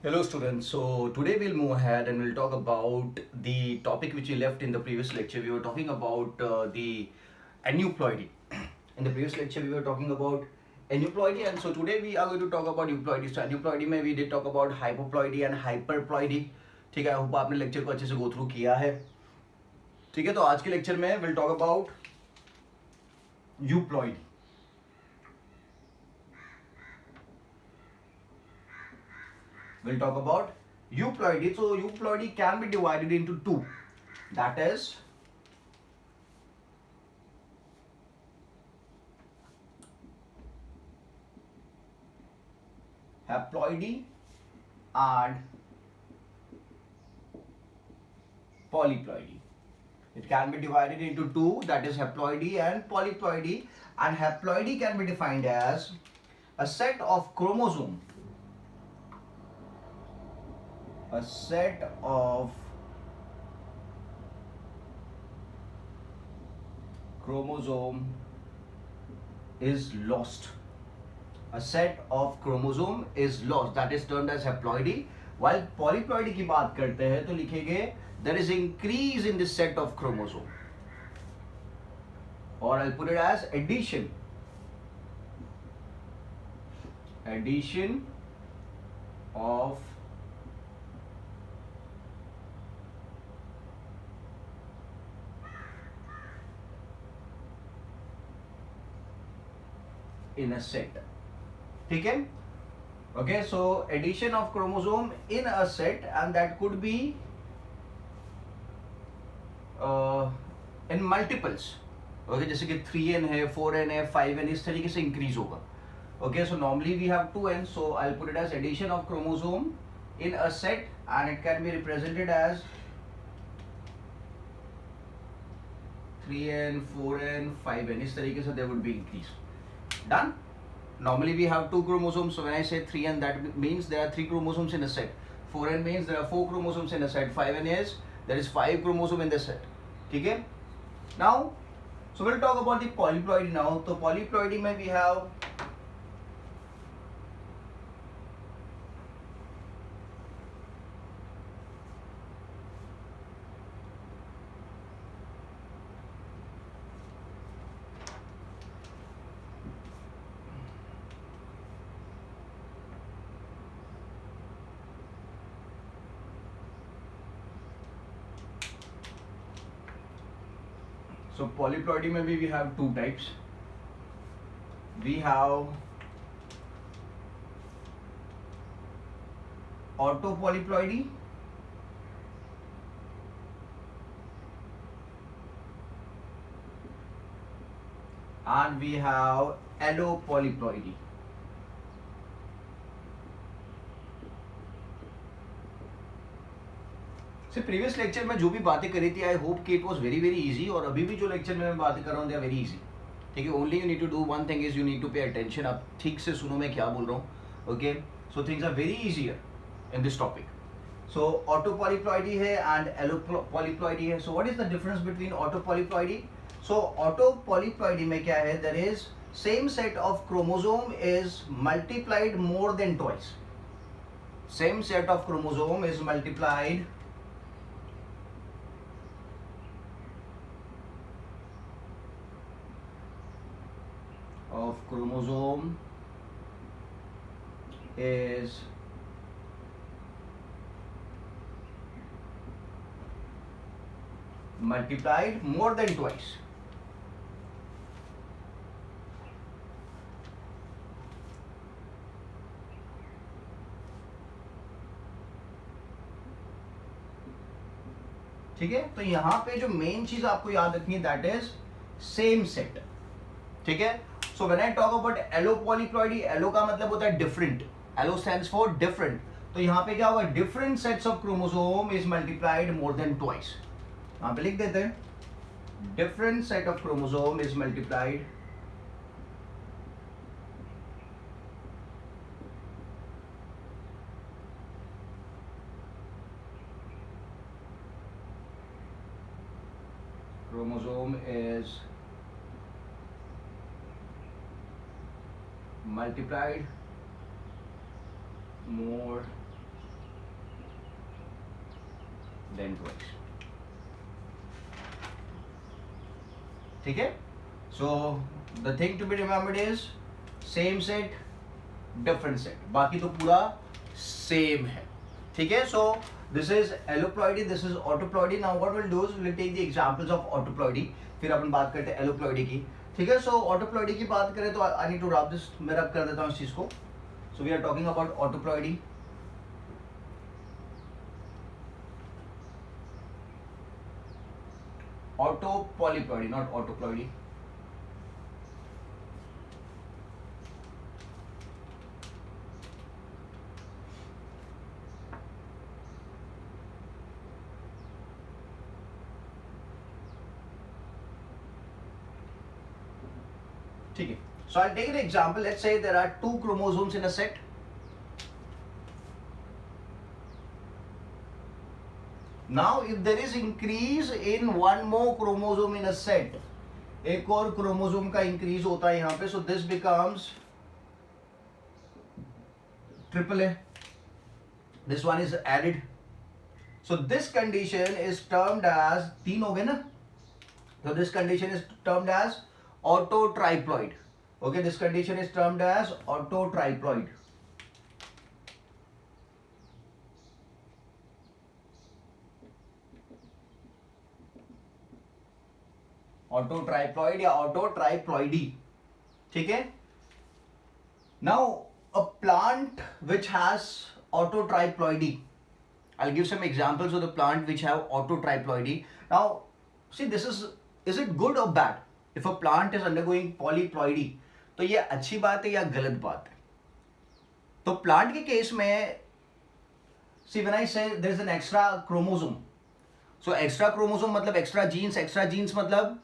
Hello students, so today we'll move ahead and we'll talk about the topic which we left in the previous lecture. We were talking about the aneuploidy. In the previous lecture we were talking about aneuploidy, and so today we are going to talk about euploidy. So aneuploidy में we did talk about hypoploidy and hyperploidy. ठीक है, I hope आपने lecture को अच्छे से go through किया है. ठीक है, तो आज के lecture में we'll talk about euploidy. We'll talk about euploidy. So euploidy can be divided into two. That is haploidy and polyploidy. It can be divided into two, that is haploidy and polyploidy. And haploidy can be defined as a set of chromosome, a set of chromosome is lost. A set of chromosome is lost, that is termed as haploidy. While polyploidy की बात करते हैं तो लिखेंगे there is increase in this set of chromosome, or I'll put it as addition of in a set. ठीक है, okay, so addition of chromosome in a set, and that could be in multiples. Okay, जैसे कि 3n है, 4n है, 5n, इस तरीके से increase होगा. Okay, so normally we have 2n, so I'll put it as addition of chromosome in a set, and it can be represented as 3n, 4n, 5n, इस तरीके से there would be increase. Done? Normally we have two chromosomes, so when I say 3n, that means there are 3 chromosomes in a set. 4n means there are 4 chromosomes in a set. 5n is there is 5 chromosomes in the set. ठीक है? Now, so we'll talk about the polyploidy now. So polyploidy में we have so polyploidy में भी we have two types. We have autopolyploidy and we have allopolyploidy. से previous lecture में जो भी बातें करी थी आई होप कि it was very very easy, और अभी भी जो लेक्चर में मैं बातें कर रहा हूँ दे आर वेरी इजी. ठीक है, only you need to do one thing is you need to pay attention. आप ठीक से सुनो मैं क्या बोल रहा हूँ. Okay, so things are very easier in this topic. So auto polyploidy है एंड एलो पॉलीप्लॉइडी है. So what is the difference between auto polyploidy? So auto polyploidy में क्या है, there is same set of chromosome is multiplied more than twice. Same set of chromosome is multiplied of chromosome is multiplied more than twice. ठीक है, तो यहां पे जो main चीज आपको याद रखनी है दैट इज सेम सेट. ठीक है, so when I talk about allo polyploidy, allo का मतलब होता है different. Allo stands for different. तो यहां पे क्या होगा, different sets of chromosome is multiplied more than twice. यहां पे लिख देते हैं different set of chromosome is multiplied chromosome is multiplied more lengthwise, ठीक है। So the thing to be remembered is same set different set, बाकी तो पूरा सेम है, ठीक है। So this is alloploidy, this is autoploidy. Now what will do is will take the examples of autoploidy, फिर अपन बात करते हैं एलोप्लॉइडी की, ठीक है। सो ऑटोप्लॉइडी की बात करें तो I need to wrap this, मैं रैप कर देता हूं इस चीज को। So we are talking about autoploidy. Autopolyploidy, not autoploidy. ठीक है। So I'll take an example. Let's say there are 2 chromosomes in a set. Now if there is increase in one more chromosome in a set, एक और chromosome का increase होता है यहां पे, so this becomes triple A. This one is added. So this condition is termed as, 3 हो गए ना, so this condition is termed as autotriploid. Okay, this condition is termed as autotriploid. Autotriploid या autotriploidy, ठीक है। Now a plant which has autotriploidy, I'll give some examples of the plant which have autotriploidy. Now see, this is it good or bad? If a plant is undergoing polyploidy, तो ये अच्छी बात है या गलत बात है? तो प्लांट के केस में, see when I say there is an extra chromosome, so extra chromosome मतलब extra genes मतलब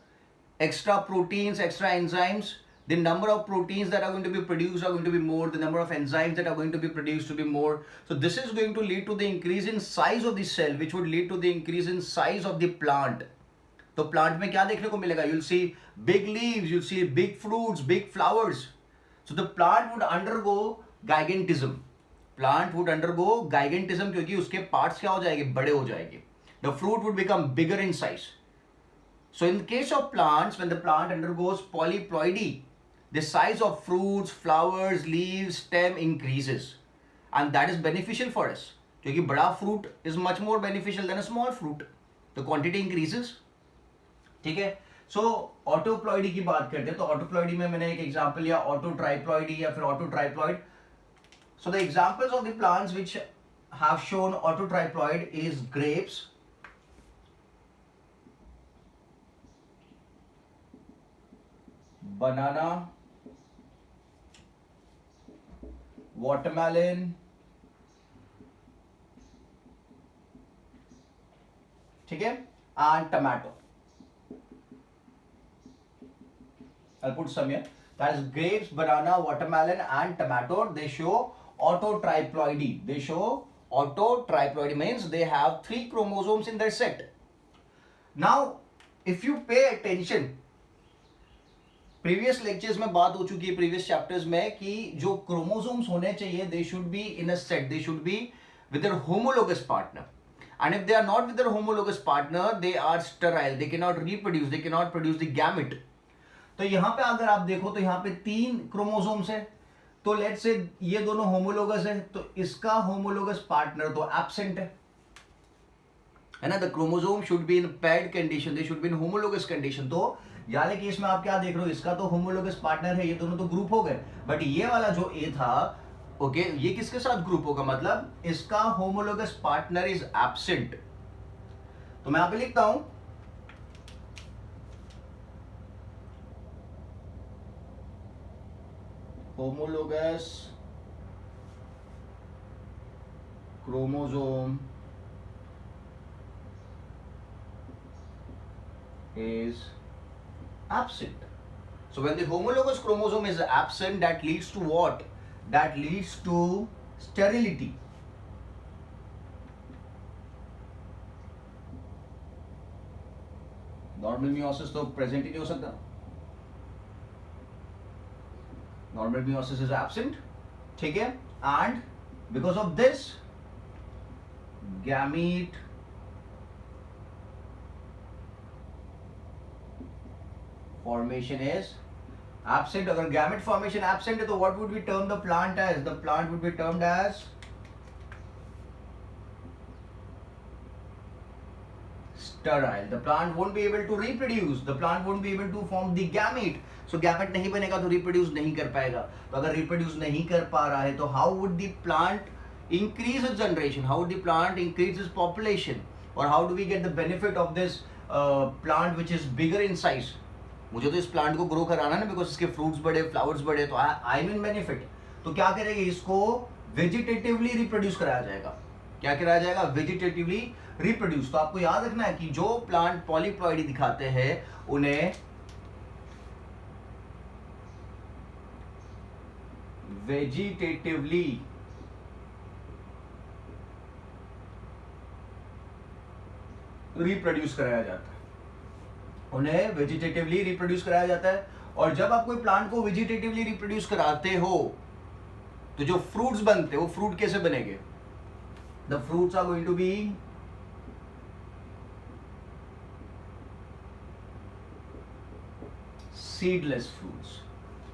extra proteins, extra enzymes. The number of proteins that are going to be produced are going to be more, the number of enzymes that are going to be produced to be more. So this is going to lead to the increase in size of the cell, which would lead to the increase in size of the plant. तो plant में क्या देखने को मिलेगा? You'll see big leaves, you'll see big fruits, big flowers. So the plant would undergo gigantism. Plant would undergo gigantism क्योंकि उसके parts क्या हो जाएंगे? बड़े हो जाएंगे. The fruit would become bigger in size. So in the case of plants, when the plant undergoes polyploidy, the size of fruits, flowers, leaves, stem increases, and that is beneficial for us क्योंकि बड़ा fruit is much more beneficial than a small fruit. The quantity increases. ठीक है। सो ऑटोप्लॉइडी की बात करते हैं, तो ऑटोप्लॉइडी में मैंने एक एग्जांपल लिया ऑटोट्राइप्लॉइडी या फिर autotriploid. So the examples of the plants which have shown autotriploid is grapes, banana, watermelon, ठीक है, and tomato. I'll put some here. That is grapes, banana, watermelon, and tomato. They show autotriploidy. They show autotriploidy means they have 3 chromosomes in their set. Now, if you pay attention, previous lectures में बात हो चुकी है, previous chapters में, कि जो chromosomes होने चाहिए, they should be in a set. They should be with their homologous partner. And if they are not with their homologous partner, they are sterile. They cannot reproduce. They cannot produce the gamete. तो यहां पे अगर आप देखो तो यहां पे 3 chromosomes है, तो लेट्स से ये दोनों होमोलोगस है, तो इसका होमोलोगस पार्टनर तो एब्सेंट है ना। The chromosome should be in paired condition, they should be in homologous condition. तो यानी केस में आप क्या देख रहे हो, इसका तो होमोलोगस पार्टनर है, ये दोनों तो ग्रुप हो गए, बट ये वाला जो ए था, ओके, ये किसके साथ ग्रुप होगा? मतलब इसका होमोलोगस पार्टनर इज एब्सेंट। तो मैं यहां पे लिखता हूं homologous chromosome is absent. So when the homologous chromosome is absent, that leads to what? That leads to sterility. Normal meiosis तो present ही नहीं हो सकता. Normal meiosis is absent, ठीक है, and because of this gamete formation is absent. अगर gamete formation absent है तो what would be term the plant as? The plant would be termed as sterile. The plant won't be able to reproduce. The plant won't be able to form the gamete. So gamete नहीं बनेगा तो reproduce नहीं कर पाएगा. तो अगर reproduce नहीं कर पा रहा है तो how would the plant increase its generation? How would the plant increase its population? Or how do we get the benefit of this plant which is bigger in size? मुझे तो इस प्लांट को ग्रो कराना ना, because इसके fruits बड़े, flowers बड़े, तो आई मीन बेनिफिट. तो क्या करेंगे, इसको वेजिटेटिवली रिप्रोड्यूस कराया जाएगा. क्या कराया जाएगा? Vegetatively reproduce. तो आपको याद रखना है कि जो प्लांट पॉलीप्लॉइडी दिखाते हैं उन्हें वेजिटेटिवली रिप्रोड्यूस कराया जाता है. उन्हें वेजिटेटिवली रिप्रोड्यूस कराया जाता है. और जब आप कोई प्लांट को वेजिटेटिवली रिप्रोड्यूस कराते हो तो जो फ्रूट्स बनते हैं वो फ्रूट कैसे बनेंगे? The fruits are going to be seedless fruits.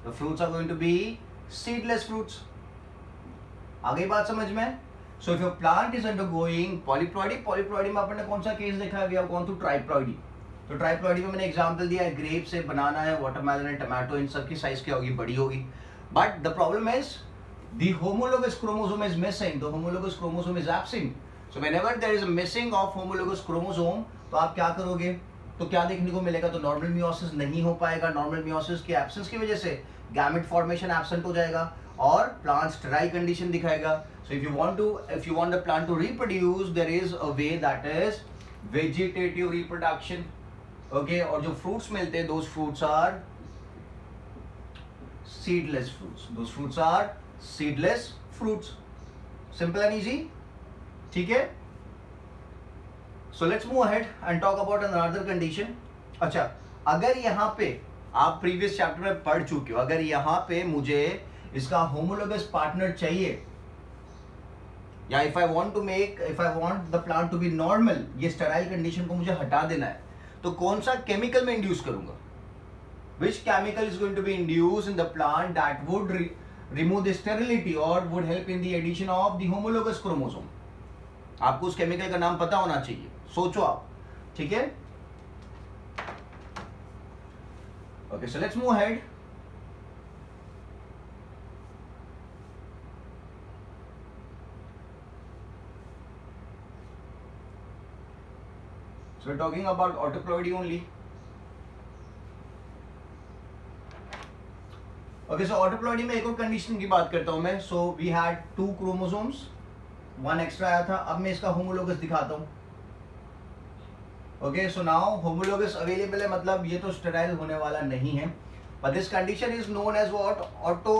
The fruits are going to be seedless fruits. आ गई बात समझ में? So if your plant is undergoing polyploidy, polyploidy में आपने कौन सा केस देखा है? We have gone to triploidy. तो ट्राइप्लॉइडी में मैंने एग्जांपल दिया है, ग्रेप्स है, बनाना है, वाटरमेलन है, टमाटो, इन सब की साइज क्या होगी? बड़ी होगी. But the problem is the homologous chromosome is missing. The homologous chromosome is absent. So whenever there is a missing of homologous chromosome, तो आप क्या करोगे? तो क्या देखने को मिलेगा? तो नॉर्मल मियोसिस नहीं हो पाएगा. नॉर्मल मियोसिस के एब्सेंस की वजह से गैमेट फॉर्मेशन एब्सेंट हो जाएगा और प्लांट स्टेराइल कंडीशन दिखाएगा. So if you want the plant to reproduce, there is a way, that is vegetative reproduction. Okay. और जो फ्रूट्स मिलते हैं, those fruits are seedless fruits. Those fruits are seedless fruits. Simple and easy. ठीक है. So let's move ahead and talk about another condition. अच्छा, अगर यहाँ पे आप प्रीवियस चैप्टर में पढ़ चुके हो, अगर यहाँ पे मुझे इसका होमोलोगस पार्टनर चाहिए, या if I want the plant to be normal, ये स्टेराइल कंडीशन को मुझे हटा देना है, तो कौन सा केमिकल में इंड्यूस करूंगा? Which chemical is going to be induced in the plant that would remove the sterility or would help in the addition of the homologous chromosome? आपको उस केमिकल का नाम पता होना चाहिए. सोचो आप. ठीक है. Okay, so let's move ahead. So we're talking about autoploidy only. Okay, so autoploidy में एक और कंडीशन की बात करता हूं मैं. So we had 2 chromosomes, 1 extra आया था. अब मैं इसका होमोलोगस दिखाता हूं. Okay, so now homologous available है, मतलब ये तो स्टेराइल होने वाला नहीं है. But this condition is known as what? Auto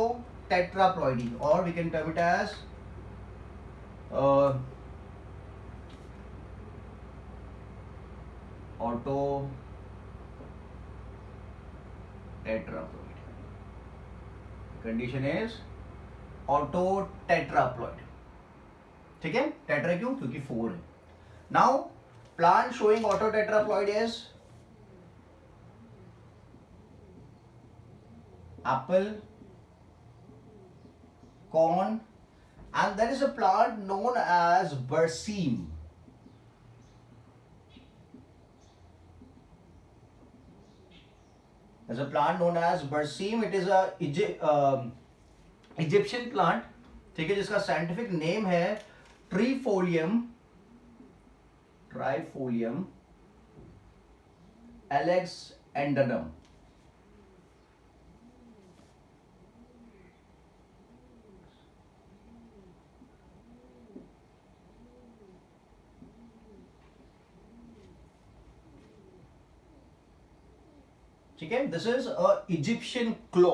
tetraploidy, और we can term it as auto tetraploid. Condition is auto tetraploid. ठीक है. टेट्रा क्यों? क्योंकि 4 है. Now plant showing autotetraploid is apple, corn, and there is a plant known as berseem. There's a plant known as berseem. It is a Egyptian plant. ठीक है, जिसका scientific name है ट्रीफोलियम alexandrinum. ठीक है. This is a Egyptian claw.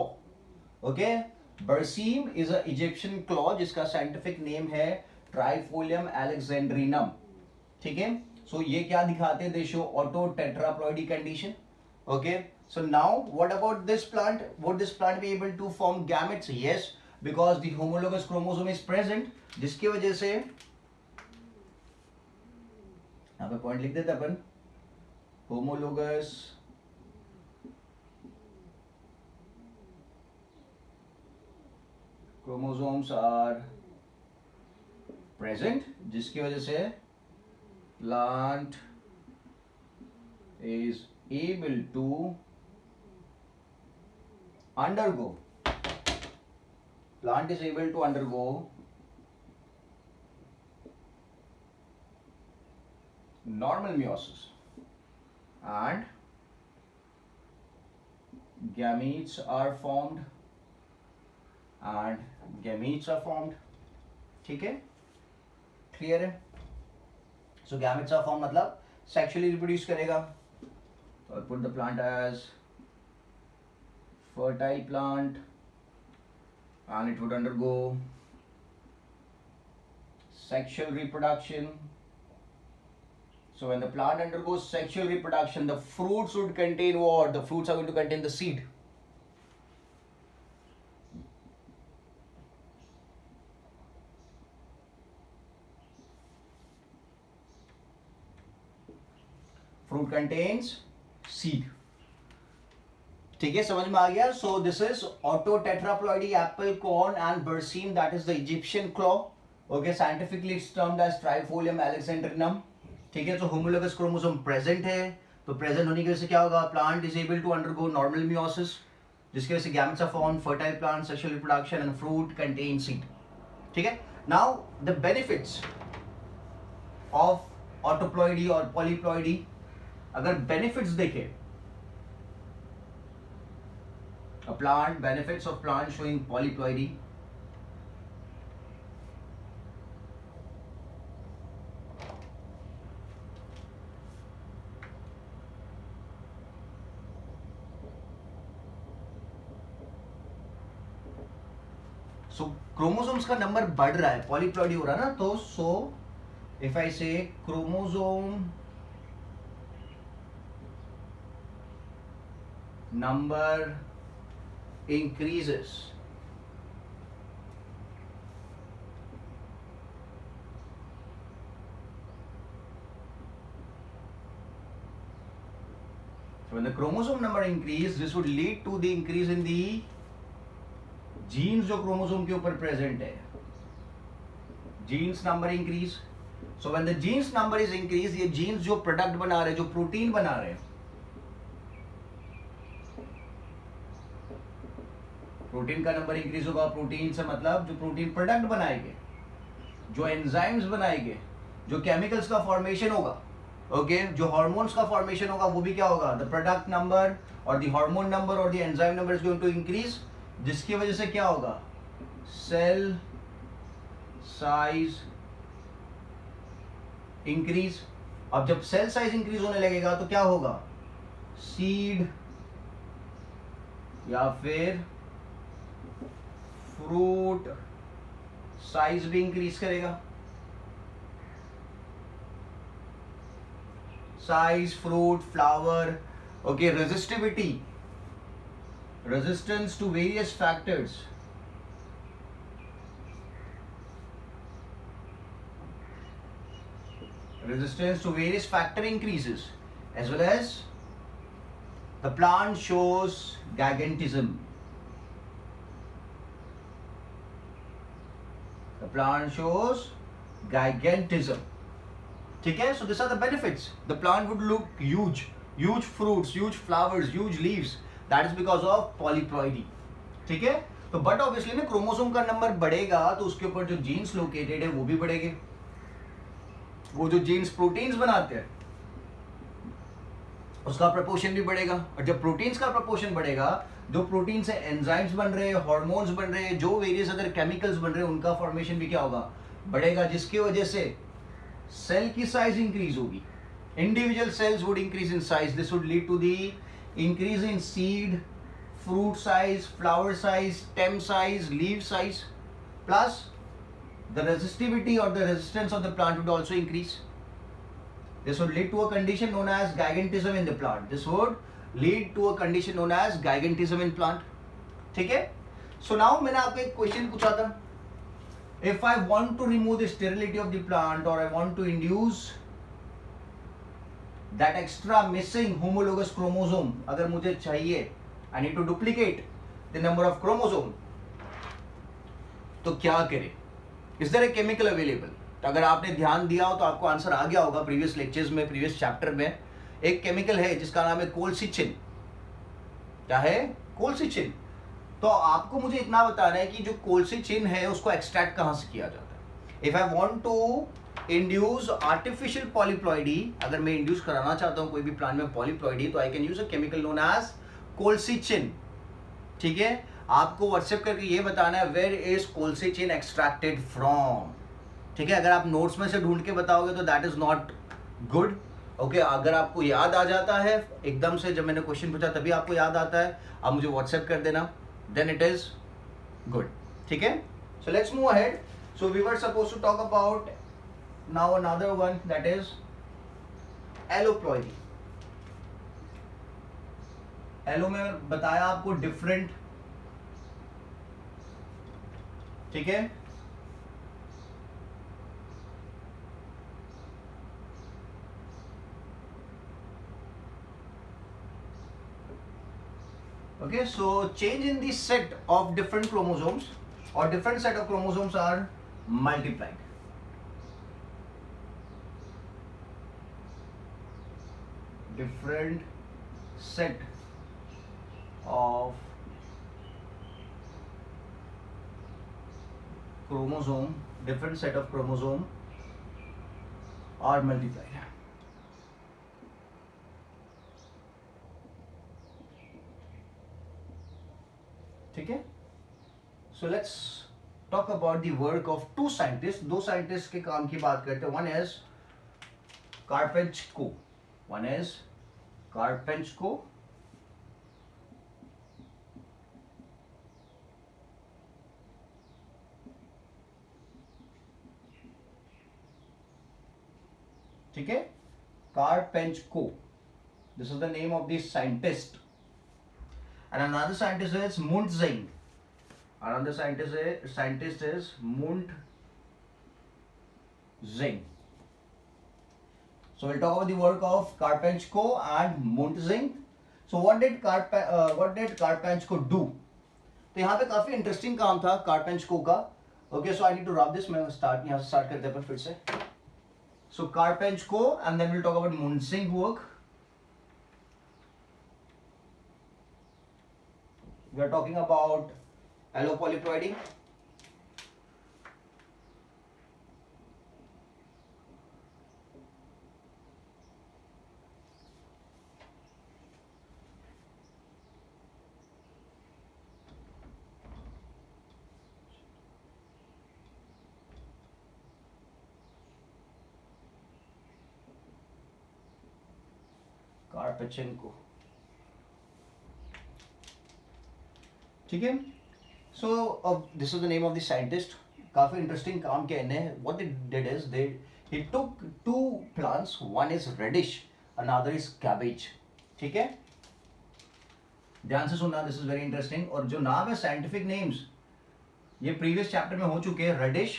Okay. Berseem is a Egyptian claw जिसका scientific name है trifolium alexandrinum. ठीक है. So ये क्या दिखाते हैं? They show auto tetraploidy condition. Okay. So now what about this plant? Would this plant be able to form gametes? Yes, because the homologous chromosome is present. जिसकी वजह से यहाँ पे पॉइंट लिख देते अपन. homologous chromosomes are present, जिसकी वजह से plant is able to undergo normal meiosis and gametes are formed ठीक है, क्लियर है? सो गैमेट्स आर फॉर्म मतलब सेक्सुअली रिप्रोड्यूस करेगा. So I put the plant as fertile plant and it would undergo sexual reproduction. So when the plant undergoes sexual reproduction, the fruits would contain what? The fruits are going to contain the seed. Fruit contains seed. ठीक है, समझ में आ गया? So this is autotetraploidy apple, corn and berseem, that is the Egyptian claw. Okay, scientifically it's termed as Trifolium alexandrinum. ठीक है, तो homologous chromosome present है, तो present होने की वजह से क्या होगा? Plant is able to undergo normal meiosis, जिसकी वजह से gametes are formed, fertile plant, sexual reproduction and fruit contain seed. ठीक है? Now the benefits of autoploidy और polyploidy, अगर benefits देखें, a plant, benefits of plant showing polyploidy. So chromosomes का number बढ़ रहा है, polyploidy हो रहा है ना, तो so if I say chromosome number increases, so when the chromosome number increase, this would lead to the increase in the genes जो chromosome के ऊपर present है, genes number increase. So when the genes number is increased, ये genes जो product बना रहे हैं, जो protein बना रहे हैं, प्रोटीन का नंबर इंक्रीज होगा. प्रोटीन से मतलब जो प्रोटीन प्रोडक्ट बनाएंगे, जो एंजाइम्स बनाएंगे, जो केमिकल्स का फॉर्मेशन होगा, ओके, जो हार्मोन्स का फॉर्मेशन होगा, वो भी क्या होगा? द प्रोडक्ट नंबर और द हार्मोन नंबर और the enzyme number is going to increase, जिसकी वजह से क्या होगा? Cell size increase. अब जब सेल साइज इंक्रीज होने लगेगा तो क्या होगा? सीड या फिर फ्रूट साइज भी इंक्रीज करेगा. Size, fruit, flower, okay, resistivity, resistance to various factors, resistance to various factor increases, as well as the plant shows gigantism. The plant shows gigantism. ठीक है? So these are the benefits. The plant would look huge, huge fruits, huge flowers, huge leaves. That is because of polyploidy. ठीक है? तो but obviously ना chromosome का number बढ़ेगा तो उसके ऊपर जो जीन्स लोकेटेड है वो भी बढ़ेंगे. वो जो जीन्स प्रोटीन्स बनाते हैं उसका प्रपोर्शन भी बढ़ेगा. और जब प्रोटीन्स का प्रपोर्शन बढ़ेगा, जो प्रोटीन से एंजाइम्स बन रहे हैं, हार्मोन्स बन रहे हैं, जो वेरियस अदर केमिकल्स बन रहे हैं, उनका फॉर्मेशन भी क्या होगा? बढ़ेगा, जिसकी वजह से सेल की साइज इंक्रीज होगी. Individual cells would increase in size. This would lead to the increase in seed, fruit size, flower size, stem size, leaf size, plus the resistivity or the resistance of the plant would also increase. This would lead to a condition known as gigantism in the plant. This would lead to a condition known as gigantism in plant. ठीक है? So now मैंने आपको एक question पूछा था. If I want to remove the sterility of the plant or I want to induce that extra missing homologous chromosome, अगर मुझे चाहिए, I need to duplicate the number of chromosome. तो क्या करें? Is there a chemical available? तो अगर आपने ध्यान दिया हो तो आपको आंसर आ गया होगा प्रीवियस लेक्चर्स में, प्रीवियस चैप्टर में। एक केमिकल है जिसका नाम है कोलसिचिन। क्या है? कोलसिचिन। तो आपको मुझे इतना बताना है कि जो कोलसिचिन है उसको एक्सट्रैक्ट कहां से किया जाता है। If I want to induce artificial polyploidy, अगर मैं इंड्यूस कराना चाहता हूं कोई भी प्लांट में पॉलीप्लॉइडी, तो I can use a chemical known as colchicine. ठीक है, आपको व्हाट्सएप करके ये बताना है where is colchicine extracted from. ठीक है, अगर आप नोट्स में से ढूंढ के बताओगे तो that is not good. Okay, अगर आपको याद आ जाता है एकदम से, जब मैंने क्वेश्चन पूछा तभी आपको याद आता है, आप मुझे व्हाट्सएप कर देना, देन इट इज गुड। ठीक है, so let's move ahead. So we were supposed to talk about now another one, that is alloploidy. Allo में बताया आपको डिफरेंट, ठीक है, okay, so change in the set of different chromosomes or different set of chromosomes are multiplied. Different set of chromosome, different set of chromosome are multiplied. ठीक है, so let's talk about the work of two scientist. दो scientist के काम की बात करते हैं। One is Karpechenko, one is Karpechenko, ठीक है, Karpechenko, this is the name of the scientist. And another scientist is Mundt-Zeng. Another scientist is Mundt-Zeng. So we'll talk about the work of Karpenchko and Mundt-Zeng. So what did Karpenchko do? तो यहाँ पे काफी interesting काम था कार्पेंचको का। Okay, so I need to wrap this. मैं यहाँ से स्टार्ट करते हैं फिर से। So Karpenchko and then we'll talk about Mundt-Zeng work. We are talking about allopolyploidy. Karpachenko. ठीक है, so this is the name of the scientist. काफी इंटरेस्टिंग काम किया इन्हें। What they did is they he took two plants, one is radish, another is cabbage. ठीक है, ध्यान से सुनना, दिस इज वेरी इंटरेस्टिंग। और जो नाम है साइंटिफिक नेम्स ये प्रीवियस चैप्टर में हो चुके हैं, रेडिश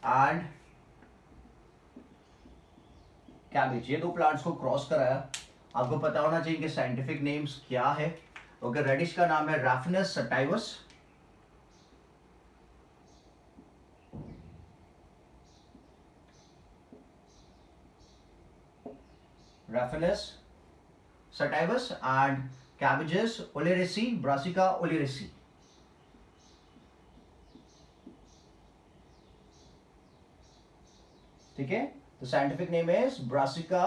एंड कैबेज, ये दो प्लांट्स को क्रॉस कराया। आपको पता होना चाहिए कि साइंटिफिक नेम्स क्या है। ओके, रेडिश का नाम है रैफिनस sativus, Raphanus sativus and cabbages oleracea, brassica oleracea. ठीक है, the scientific name is brassica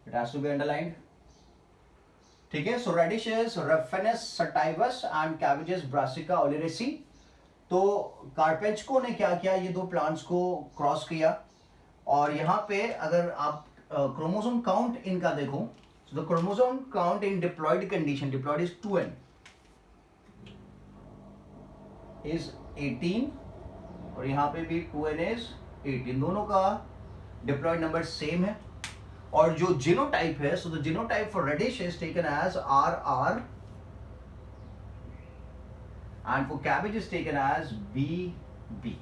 it has to be underlined. ठीक है, so radish is Raphanus sativus and cabbages brassica oleracea. तो कार्पेंचको ने क्या किया, ये दो प्लांट्स को क्रॉस किया और यहाँ पे अगर आप क्रोमोसोम काउंट इनका देखो, so the chromosome count in diploid condition, diploid is 2n, is 18 और यहाँ पे भी 2n is 18, दोनों का डिप्लॉइड नंबर सेम है। और जो जीनोटाइप है, so the genotype for radish is taken as RR and for cabbage is taken as BB.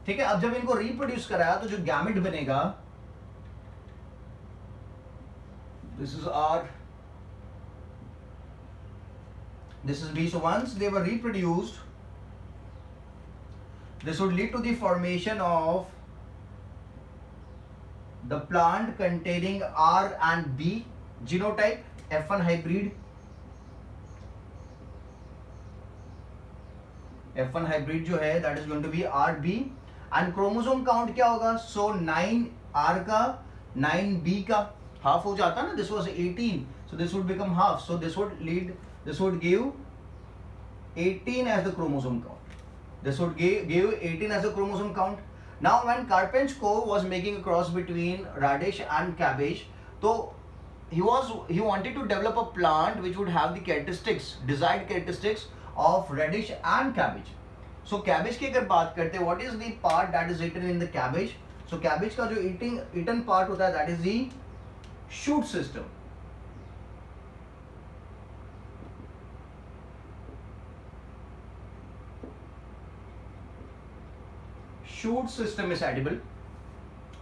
ठीक है, अब जब इनको रिप्रोड्यूस कराया तो जो गैमेट बनेगा, this is R This is B. So once they were reproduced, this would lead to the formation of the plant containing R and B genotype, F1 hybrid. F1 hybrid जो है that is going to be RB and chromosome count क्या होगा? So 9 R का 9 B का half हो जाता ना. This was 18, so this would become half. So this would give 18 as the chromosome count. This would give 18 as the chromosome count. Now when Karpenchko was making a cross between radish and cabbage, so he wanted to develop a plant which would have the desired characteristics of radish and cabbage. So cabbage की अगर बात करते हैं, what is the part that is eaten in the cabbage? So cabbage का जो eaten part होता है, that is the shoot system. Shoot system is edible.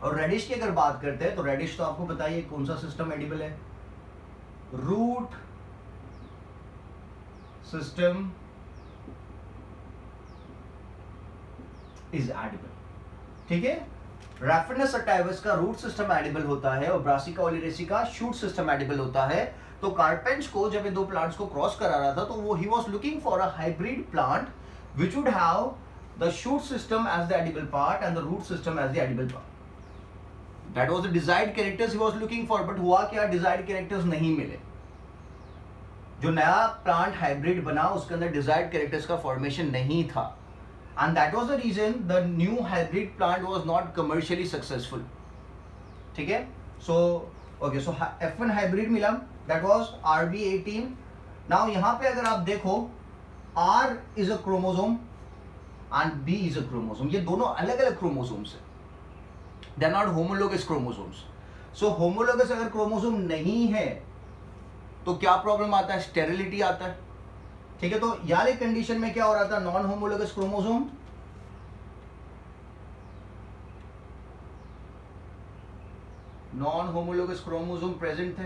और रेडिश की अगर बात करते हैं तो रेडिश तो आपको पता ही है कौन सा सिस्टम एडिबल है. Root system is edible. ठीक है. रैफिनस सटाइवस का रूट सिस्टम एडिबल होता है और ब्रासिका ओलियेसी का शूट सिस्टम एडिबल होता है. तो कार्पेंचको जब इन दो प्लांट्स को क्रॉस करा रहा था तो वो he was looking for a hybrid plant which would have the shoot system as the edible part and the root system as the edible part. That was the desired characters he was looking for, but हुआ क्या, desired characters नहीं मिले. जो नया plant hybrid बना उसके अंदर desired characters का formation नहीं था, and that was the reason the new hybrid plant was not commercially successful. ठीक है. So okay, so F1 hybrid मिला, that was RB18. Now यहाँ पे अगर आप देखो R is a chromosome and B is a chromosome. ये दोनों अलग अलग क्रोमोसोम्स हैं. They are not homologous chromosomes. So homologous अगर क्रोमोसोम नहीं है तो क्या प्रॉब्लम आता है? स्टेरिलिटी आता है. ठीक है. तो यार एक कंडीशन में क्या हो रहा था? नॉन होमोलोगस क्रोमोसोम प्रेजेंट थे.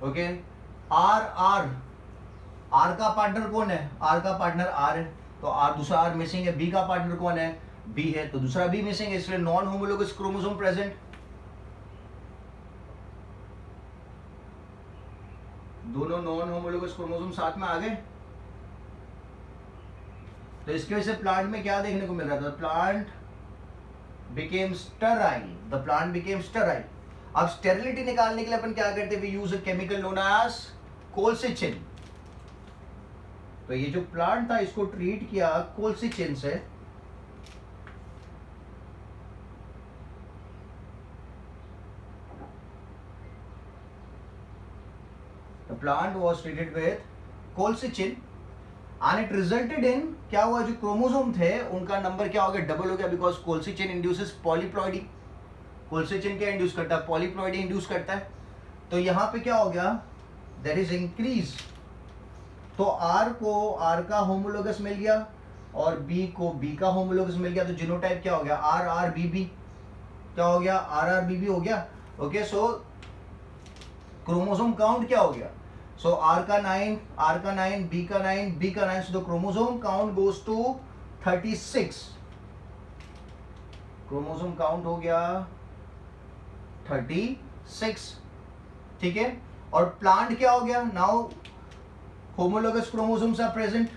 ओके. आर का पार्टनर कौन है? आर का पार्टनर आर है, तो आर दूसरा आर मिसिंग है. बी का पार्टनर कौन है? बी है, तो दूसरा बी मिसिंग है, इसलिए नॉन होमोलोगस क्रोमोसोम प्रेजेंट. दोनों नॉन होमोलोगस क्रोमोसोम साथ में आ गए. तो इसके वजह से प्लांट में क्या देखने को मिल रहा था? Plant became sterile. The plant became sterile. अब स्टेरिलिटी निकालने के लिए अपन क्या करते हैं? We use a chemical known as colchicine. तो ये जो प्लांट था इसको ट्रीट किया कोल्सिचिन से. The plant was treated with colchicine and it resulted in क्या हुआ? जो क्रोमोसोम थे उनका नंबर क्या हो गया? डबल हो गया, बिकॉज कोल्सिचिन इंड्यूसेस पॉलीप्लॉइडी. कोल्सिचिन क्या इंड्यूस करता है? पॉलीप्लॉइडी इंड्यूस करता है. तो यहां पे क्या हो गया? There is increase. तो आर को आर का होमोलोगस मिल गया और बी को बी का होमोलोगस मिल गया. तो जीनोटाइप क्या हो गया? R R B B. क्या हो गया? आर आर बी बी हो गया. ओके. सो क्रोमोसोम काउंट क्या हो गया? सो आर का 9, बी का 9, बी का 9. So the chromosome count goes to 36. Chromosome count हो गया 36. ठीक है. और प्लांट क्या हो गया? Now homologous chromosomes are present.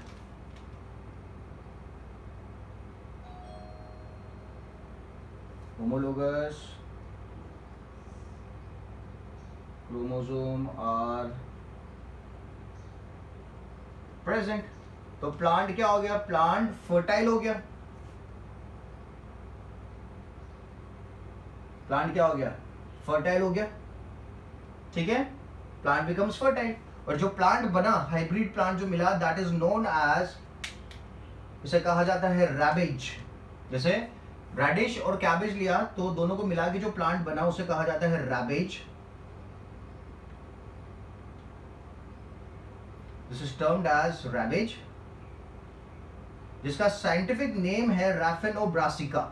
Homologous chromosome are present. तो प्लांट क्या हो गया? प्लांट फर्टाइल हो गया. प्लांट क्या हो गया? फर्टाइल हो गया. ठीक है. Plant becomes fertile. और जो प्लांट बना, हाइब्रिड प्लांट जो मिला, दैट इज नोन एज, इसे कहा जाता है रैबेज. जैसे रेडिश और कैबेज लिया तो दोनों को मिला के जो प्लांट बना उसे कहा जाता है rabbage. This is termed as rabbage, जिसका साइंटिफिक नेम है Raphanobrassica.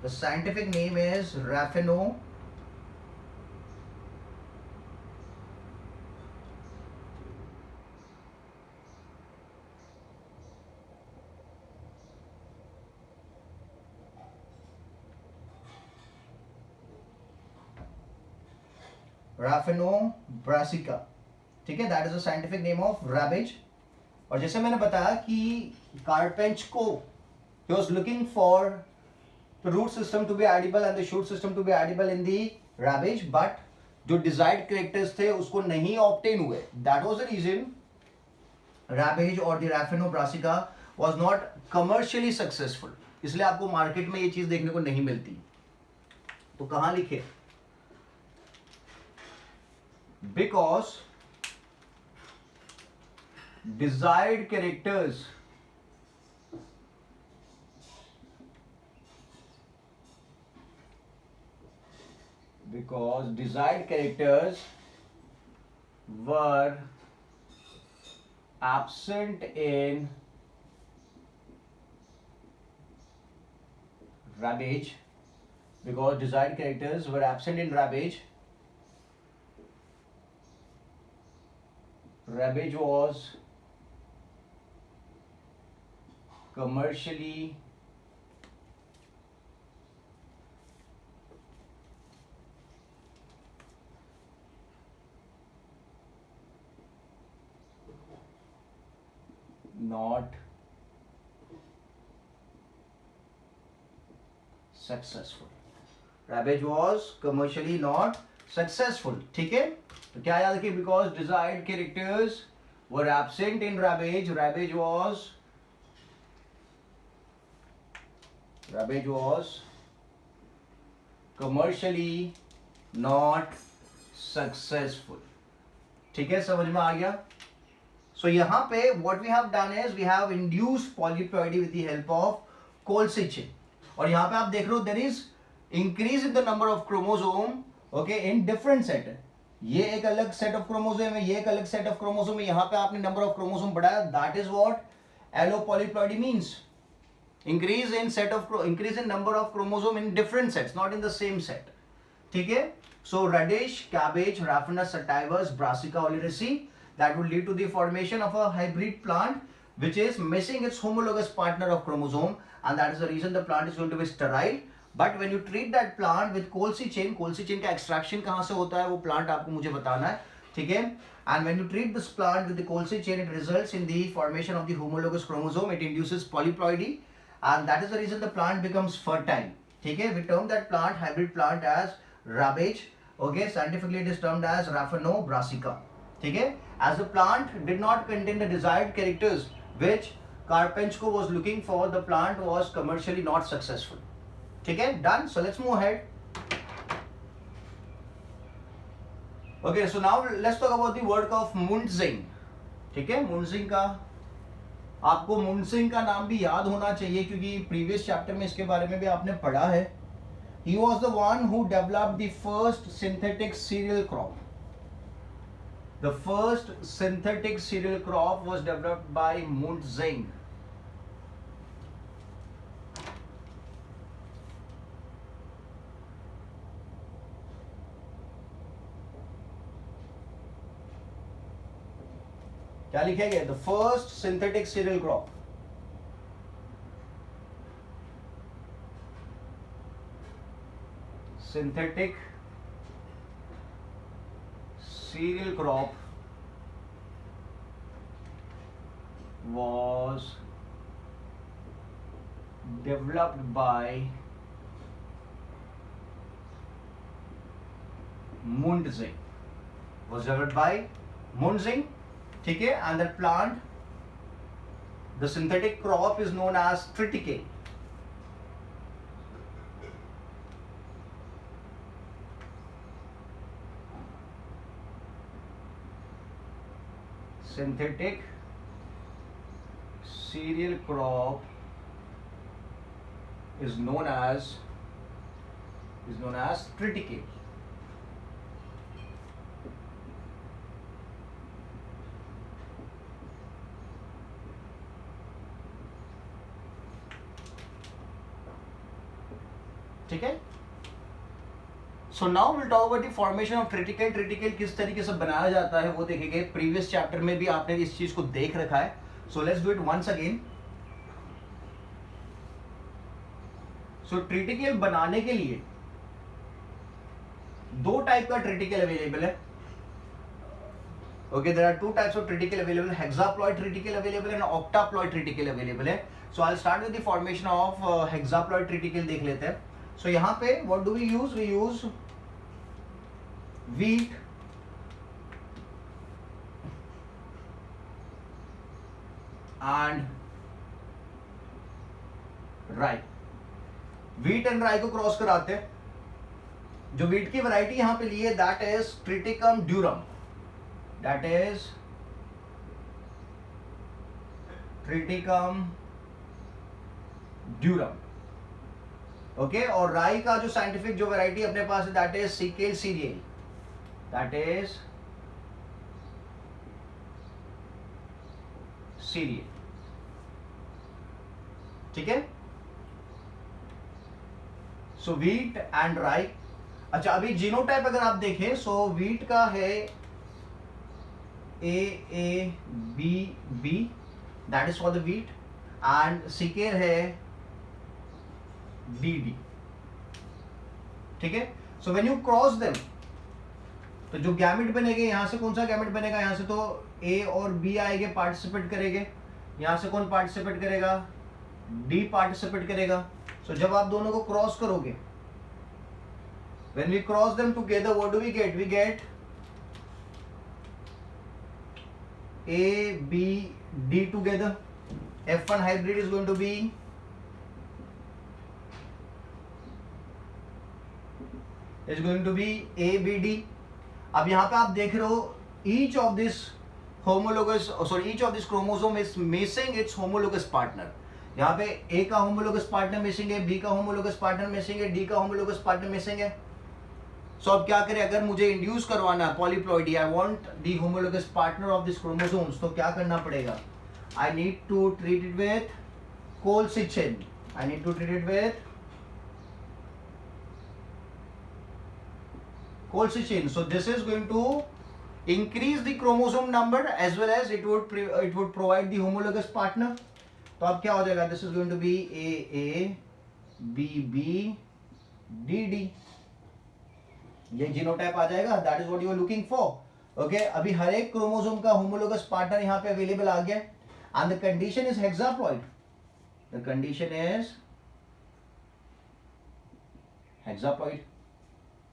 The scientific name is Raphano Raphanobrassica, ठीक है, that is the scientific name of rabbage. और जैसे मैंने बताया कि कार्पेंचको he was looking for the root system to be edible and the shoot system to be edible in the radish, but जो desired characters थे उसको नहीं obtain हुए, that was the reason radish और the Raphanobrassica was not commercially successful। इसलिए आपको market में ये चीज देखने को नहीं मिलती। तो कहां लिखे, because desired characters were absent in Rabbage, because desired characters were absent in Rabbage, Rabbage was commercially not successful। Rabbage was commercially not successful, ठीक है। तो क्या याद रखिए, because desired characters were absent in Rabbage, Rabbage was commercially not successful, ठीक है, समझ में आ गया। So यहाँ पे what we have done is we have induced polyploidy with the help of colchicine, और यहाँ पे आप देख रहे हो there is increase in the number of chromosome, okay, in different set। ये एक अलग set of chromosome है, ये एक अलग set of chromosome है, यहाँ पे आपने number of chromosome बढ़ाया, that is what allopolyploidy means। Increase in number of chromosome in different sets, not in the same set, ठीक है। So radish, cabbage, Raphanus sativus, Brassica oleracea, that would lead to the formation of a hybrid plant which is missing its homologous partner of chromosome, and that is the reason the plant is going to be sterile। But when you treat that plant with colchicine का extraction कहाँ से होता है वो plant आपको मुझे बताना है, ठीक है। And when you treat this plant with the colchicine, it results in the formation of the homologous chromosome, it induces polyploidy, and that is the reason the plant becomes fertile, ठीक है। We term that plant, hybrid plant, as Rabbage, okay, scientifically it is termed as Raphanobrassica, ठीक है। As the plant did not contain the desired characters which Karpenchko was looking for, the plant was commercially not successful, ठीक है, done। So let's move ahead। Okay, so now let's talk about the work of Munzing, ठीक है। Munzing का आपको मुंसिंग का नाम भी याद होना चाहिए क्योंकि प्रीवियस चैप्टर में इसके बारे में भी आपने पढ़ा है। He was the one who developed the first synthetic cereal crop। The first synthetic cereal crop was developed by Munzing। क्या लिखा गया, the first synthetic cereal crop, synthetic cereal crop was developed by Munzing, ठीक है। and that plant, the synthetic crop is known as triticale। Synthetic cereal crop is known as triticale, ठीक है। So now will talk about the formation of triticale. Triticale किस तरीके से बनाया जाता है वो देखेंगे। प्रीवियस चैप्टर में भी आपने इस चीज को देख रखा है। So let's do it once again. So triticale बनाने के लिए दो टाइप का ट्रिटिकल अवेलेबल है. Okay, there are two types of triticale available, hexaploid triticale available and octaploid triticale available है. So I'll start with the formation of hexaploid triticale देख लेते हैं. So यहाँ पे what do we use? We use wheat and rye. wheat and rye को cross कराते हैं. जो wheat की वैरायटी यहाँ पे ली है that is triticum durum. That is Triticum durum. Okay, और राई का जो साइंटिफिक जो वैरायटी अपने पास है that is scale serial. That is serial. ठीक है. सो व्हीट एंड राई. अच्छा, अभी जीनोटाइप अगर आप देखें सो व्हीट का है AABB, that is for the wheat, and सिकेर है DD. ठीक है. So when you cross them तो जो गैमेट बनेंगे, यहां से कौन सा गैमेट बनेगा? यहां से तो A और B आएंगे, पार्टिसिपेट करेंगे. यहां से कौन पार्टिसिपेट करेगा? D पार्टिसिपेट करेगा. सो जब आप दोनों को क्रॉस करोगे, when we cross them together what do we get? We get A, B, D together. F1 hybrid is going to be A, B, D. अब यहाँ पे आप देख रहे हो each of this chromosome is missing its homologous partner. यहाँ पे A का homologous partner missing है, B का homologous partner missing है, D का homologous partner missing है. सो अब क्या करें? अगर मुझे इंड्यूस करवाना है polyploidy, I want the homologous partner of this chromosomes, तो क्या करना पड़ेगा? I need to treat it with colchicine. I need to treat it with colchicine. So this is going to increase the chromosome number as well as it would provide the homologous partner. तो अब क्या हो जाएगा? This is going to be AA, BB, DD. ये genotype आ जाएगा. That is what you are looking for. Okay, अभी हर एक क्रोमोसोम का होमोलोगस पार्टनर यहाँ पे अवेलेबल आ गया. And the condition is hexaploid. The condition is hexaploid.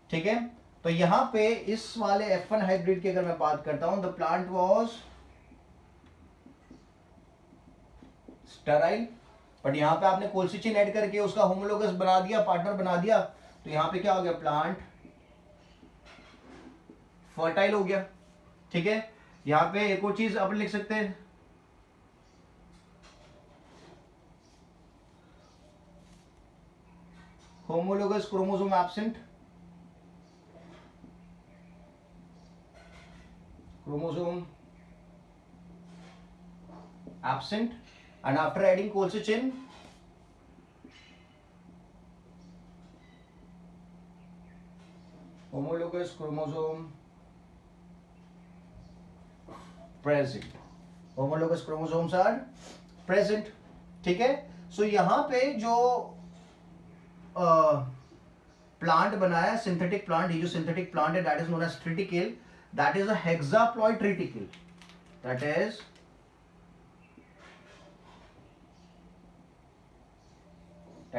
ठीक है. तो यहाँ पे इस वाले F1 हाइब्रिड की अगर मैं बात करता हूं, the plant was sterile, but यहाँ पे आपने कोलसिचिन ऐड करके उसका होमोलोगस बना दिया, पार्टनर बना दिया. तो यहाँ पे क्या हो गया? प्लांट फर्टाइल हो गया. ठीक है. यहां पे एक और चीज अपन लिख सकते हैं, homologous chromosome absent. Chromosome absent and after adding colchicine homologous chromosome present. homologous chromosomes are present. ठीक है. सो यहां पे जो प्लांट बनाया, सिंथेटिक प्लांट, ये जो सिंथेटिक प्लांट है that is known as triticale. That is a hexaploid triticale. That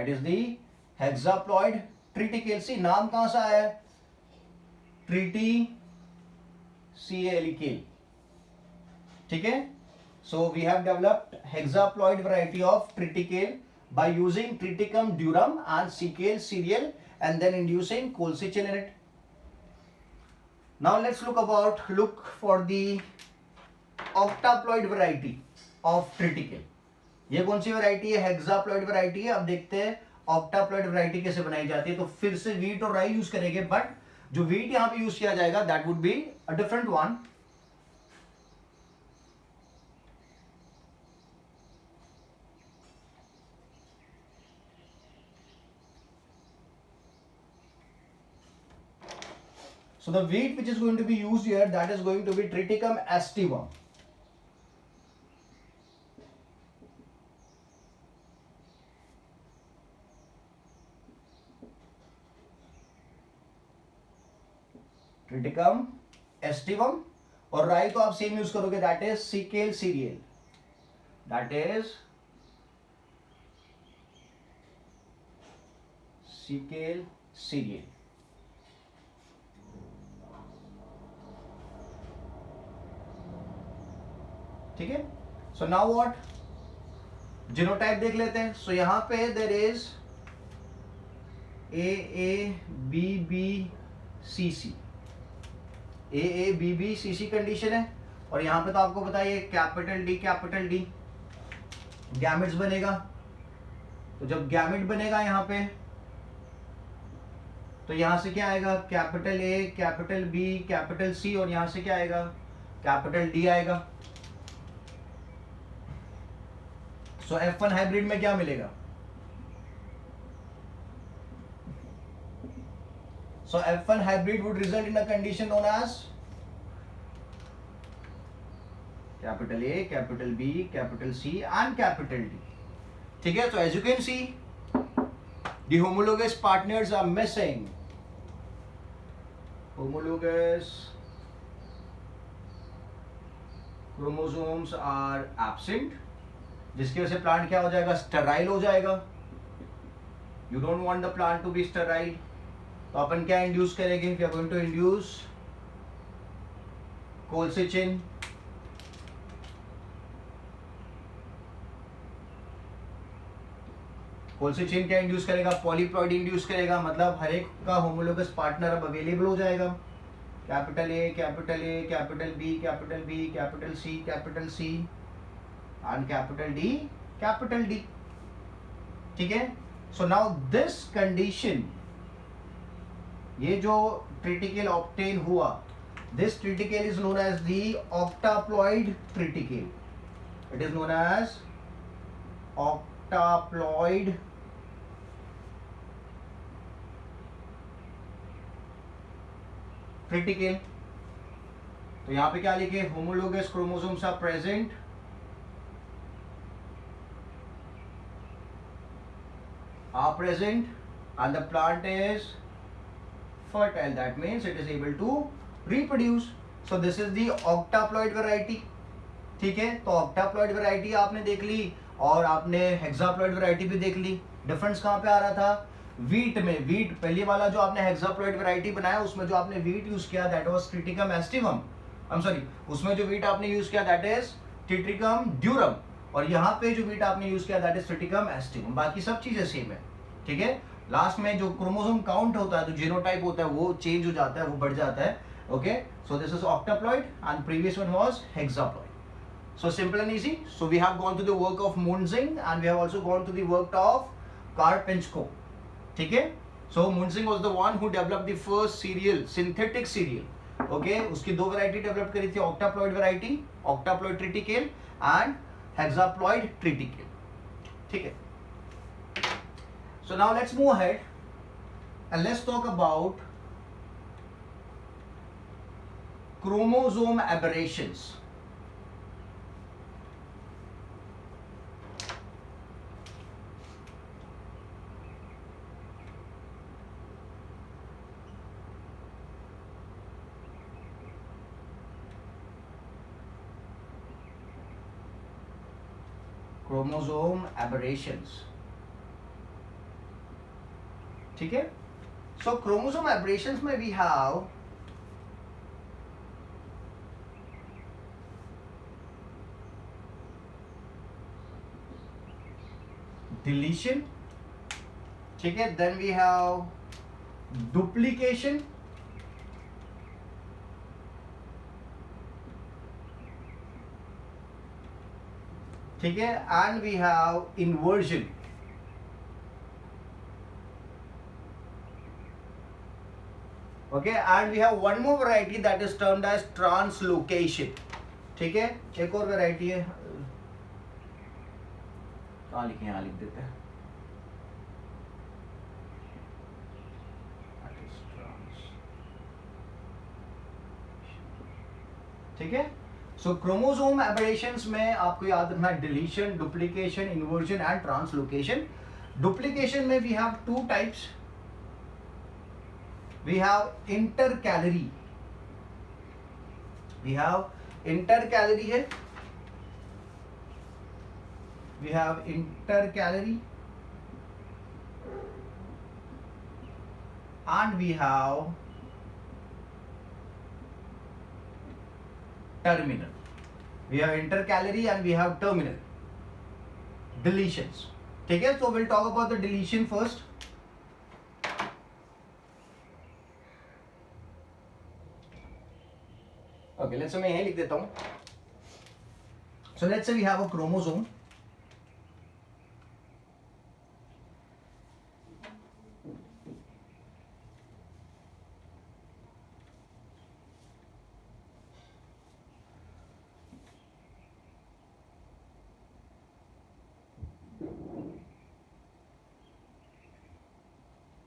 is the hexaploid triticale. सी नाम कहां से आया है? ट्रिटिकेल. ठीक है. So we have developed hexaploid variety of triticale by using Triticum durum and Sickle cereal and then inducing colchicine in it. Now let's look for the octaploid variety of Triticale. ये कौन सी variety है? Hexaploid variety है. अब देखते हैं ऑक्टाप्लॉइड variety कैसे बनाई जाती है. तो फिर से व्हीट और राई यूज करेंगे, बट जो व्हीट यहां पे यूज किया जाएगा that would be a different one. So the wheat which is going to be used here, that is going to be Triticum aestivum. Triticum aestivum, और राई तो आप सेम यूज करोगे, that is scale serial, that is scale serial. ठीक है, so now what, genotype देख लेते हैं। सो यहां पे there is AABBCC, AABBCC condition है, और यहां पे तो आपको पता है कैपिटल डी गैमेट्स बनेगा। तो जब गैमेट बनेगा यहां पे, तो यहां से क्या आएगा, capital A, capital B, capital C, और यहां से क्या आएगा, कैपिटल D आएगा। सो F1 हाइब्रिड में क्या मिलेगा, so F1 hybrid would result in a condition known as capital A, capital B, capital C and capital D. ठीक है, so as you can see the homologous partners are missing, homologous chromosomes are absent, जिसकी वजह से plant क्या हो जाएगा, sterile हो जाएगा। You don't want the plant to be sterile, तो अपन क्या इंड्यूस करेंगे, we are going to induce colchicine, colchicine क्या इंड्यूस करेगा, पॉलीप्लॉइड इंड्यूस करेगा, मतलब हर एक का होमोलोगस पार्टनर अब अवेलेबल हो जाएगा। Capital A, capital A, capital B, capital B, capital C and capital D, capital D. ठीक है, सो नाउ दिस कंडीशन, ये जो ट्रिटिकल ऑब्टेन हुआ, this triticale is known as the octaploid triticale, it is known as octaploid triticale. तो यहां पे क्या लिखे, homologous chromosomes are present, and the plant is fertile, that means it is able to reproduce. So this is the octaploid variety. ठीक है, तो octaploid variety आपने देख ली, और आपने hexaploid variety भी देख ली। डिफरेंस कहाँ पे आ रहा था, वीट में। वीट पहले वाला जो आपने hexaploid variety बनाया, उसमें जो आपने वीट यूज किया that was Triticum aestivum, I am sorry, उसमें जो वीट आपने यूज किया दैट इज ट्रिटिकम ड्यूरम, और यहाँ पे जो वीट आपने यूज किया दैट इज ट्रिटिकम एस्टिवम। बाकी सब चीजें सेम है। ठीक है, लास्ट में जो क्रोमोसोम काउंट होता है, जो जीनोटाइप होता है, वो चेंज हो जाता है, वो बढ़ जाता है। Okay, so this is octaploid and previous one was hexaploid. So simple and easy. So we have gone to the work of Muntzing and we have also gone to the work of Karpechenko. ठीक है, so Muntzing was the one who developed the first cereal, synthetic cereal. Okay, उसकी दो variety develop करी थी, octaploid variety, octaploid triticale and hexaploid triticale. ठीक है, so now let's move ahead and let's talk about chromosome aberrations. Chromosome aberrations. ठीक है, so chromosome aberrations में we have deletion, ठीक है, देन वी हैव डुप्लीकेशन, ठीक है, and we have inversion. Okay, and we have one more variety that is termed as translocation. ठीक है, एक और वैरायटी है, कहाँ लिखे, यहाँ लिख देते हैं, ठीक है। सो क्रोमोसोम एबरेशंस में आपको याद रखना deletion, duplication, inversion and translocation. Duplication में we have two types, we have intercalary We have intercalary है, we have intercalary, and we have terminal. We have intercalary and we have terminal. Deletions. ठीक है, so we'll talk about the deletion first. Okay, let's say मैं यही लिख देता हूँ. So let's say we have a chromosome.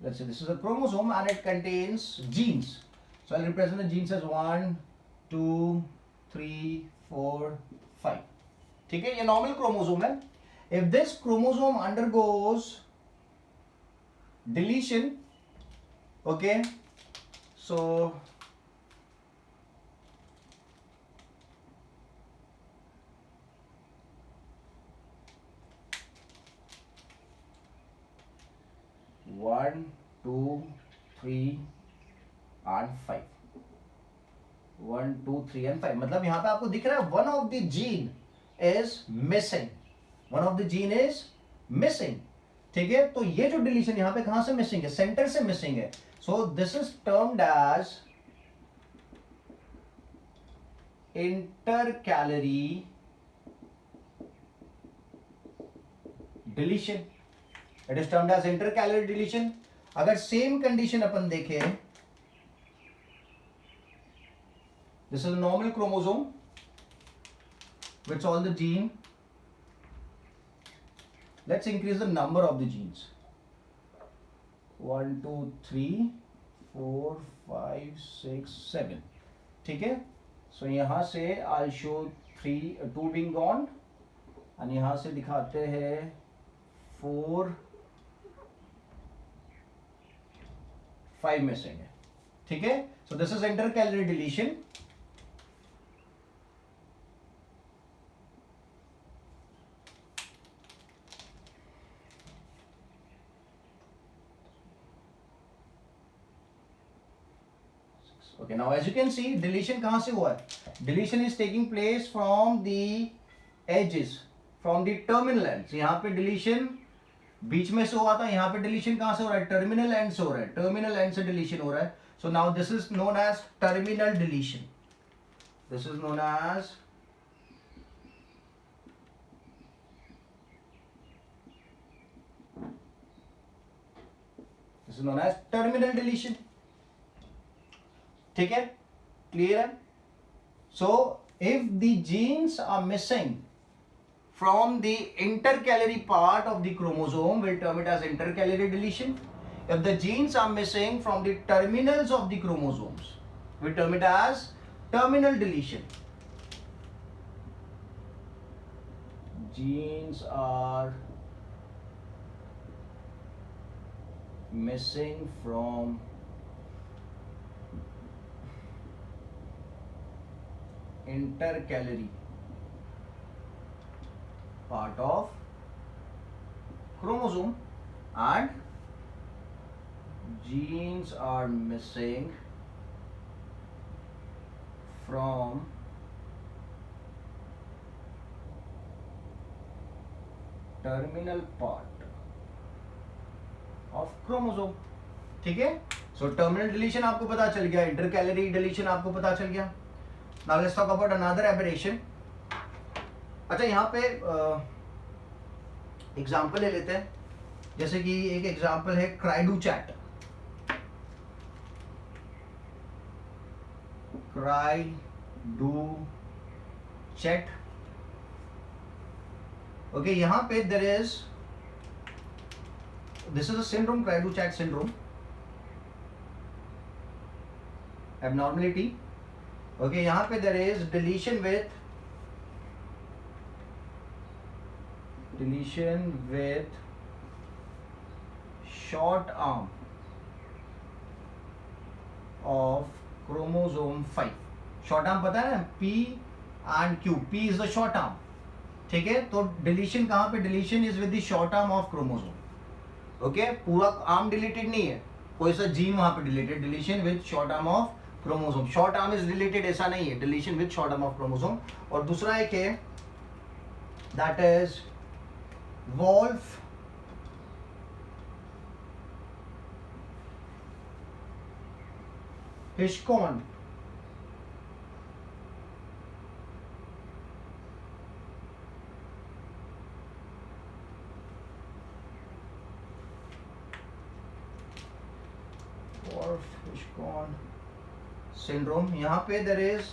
Let's say this is a chromosome and it contains genes. So I'll represent the genes as 1, 2, 3, 4, 5. ठीक है, ये normal chromosome है. If this chromosome undergoes deletion, okay, so one, 2, 3 and 5. 1, 2, 3 and 5. मतलब यहाँ पे आपको दिख रहा है one of the gene is missing. One of the gene is missing. ठीक है, तो ये जो डिलीशन यहाँ पे कहाँ से मिसिंग है? सेंटर से मिसिंग है. So this is termed as intercalary deletion. It is termed as intercalary deletion. अगर सेम कंडीशन अपन देखें, this is a normal chromosome with all the gene. Let's increase the number of the genes. 1, 2, 3, 4, 5, 6, 7. ठीक है, so यहाँ से I'll show 2 being gone and यहाँ से दिखाते हैं 4, 5 मिसिंग है. ठीक है, so this is intercalary deletion. Okay, now as you can see, deletion कहाँ से हुआ है? Deletion is taking place from the edges, from the terminal ends. यहाँ पे deletion बीच में से हुआ था, यहाँ पे deletion कहाँ से हो रहा है? Terminal end से हो रहा है. Terminal end से deletion हो रहा है. So now this is known as terminal deletion. This is known as terminal deletion. ठीक है, क्लियर है? So if the genes are missing from the intercalary part of the chromosome, we'll term it as intercalary deletion. If the genes are missing from the terminals of the chromosomes, we term it as terminal deletion. Genes are missing from intercalary part of chromosome and genes are missing from terminal part of chromosome. ठीक है, so terminal deletion आपको पता चल गया, intercalary deletion आपको पता चल गया. Now let's talk about another aberration. अच्छा, यहाँ पे एग्जाम्पल ले लेते हैं. जैसे कि एक एग्जाम्पल है क्राइडूचैट. क्राइडूचैट. ओके, यहाँ पे there is this is a syndrome, cri du chat syndrome, abnormality. Okay, यहाँ पे there is deletion with short arm of chromosome 5. Short arm पता है ना, P and Q, P is the short arm, ठीक है। तो डिलीशन कहां पे, deletion is with the short arm of chromosome, okay. पूरा आर्म डिलीटेड नहीं है, कोई सा जीन वहां पे deleted, deletion with short arm of chromosome. Short arm is deleted ऐसा नहीं है, deletion with short arm of chromosome. और दूसरा एक है that is Wolf Hirschhorn Wolff-Hirschhorn syndrome। यहाँ पे there is